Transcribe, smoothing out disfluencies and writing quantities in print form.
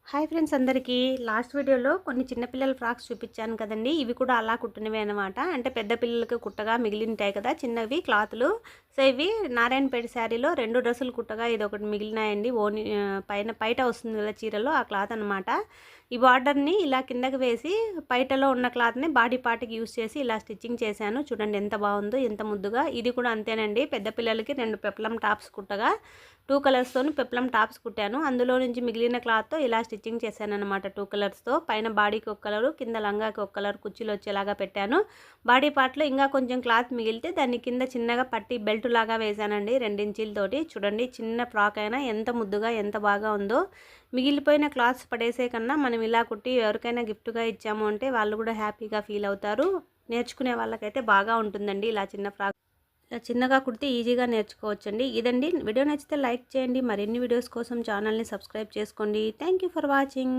Hi friends అందరికీ last వీడియోలో కొన్ని చిన్న పిల్లల ఫ్రాక్స్ చూపించాను కదండి. ఇవి కూడా అలా కుట్టినవే అనమాట. అంటే పెద్ద పిల్లలకి కుట్టగా మిగిలింటాయి కదా చిన్నవి క్లాతులు. సో ఇవి నారాయణపేట శారీలో 2 డ్రెస్సులు కుట్టగా ఇదొకటి మిగిలినాయండి. పైట వస్తుంది కదా చీరలో ఆ క్లాత్ అనమాట. ఈ బార్డర్ని ఇలా కిందకి వేసి పైటలో ఉన్న క్లాత్ని బాడీ పార్ట్కి యూస్ చేసి ఇలా స్టిచ్చింగ్ చేశాను. చూడండి ఎంత బాగుందో, ఎంత ముద్దుగా. ఇది కూడా అంతేనండి. పెద్ద పిల్లలకి 2 పెప్లం టాప్స్ కుట్టగా 2 కలర్స్తోని పెప్లం టాప్స్ కుట్టాను. అందులో నుంచి మిగిలిన క్లాత్తో ఇలా స్టిచ్చింగ్ చేశాను అనమాట. 2 కలర్స్తో పైన బాడీకి ఒక కలరు, కింద లంగాకి ఒక కలర్ కుర్చీలు వచ్చేలాగా పెట్టాను. బాడీ పార్ట్లో ఇంకా కొంచెం క్లాత్ మిగిలితే దాన్ని కింద చిన్నగా పట్టి బెల్ట్ లాగా వేశానండి 2 ఇంచీలతోటి. చూడండి చిన్న ఫ్రాక్ అయినా ఎంత ముద్దుగా ఎంత బాగా ఉందో. మిగిలిపోయిన క్లాత్స్ పడేసే కన్నా మనం ఇలా కుట్టి ఎవరికైనా గిఫ్ట్గా ఇచ్చాము అంటే వాళ్ళు కూడా హ్యాపీగా ఫీల్ అవుతారు. నేర్చుకునే వాళ్ళకైతే బాగా ఉంటుందండి. ఇలా చిన్న ఫ్రాక్ ఇలా చిన్నగా కుడితే ఈజీగా నేర్చుకోవచ్చండి. ఇదండి వీడియో నచ్చితే లైక్ చేయండి. మరిన్ని వీడియోస్ కోసం ఛానల్ని సబ్స్క్రైబ్ చేసుకోండి. Thank you for watching.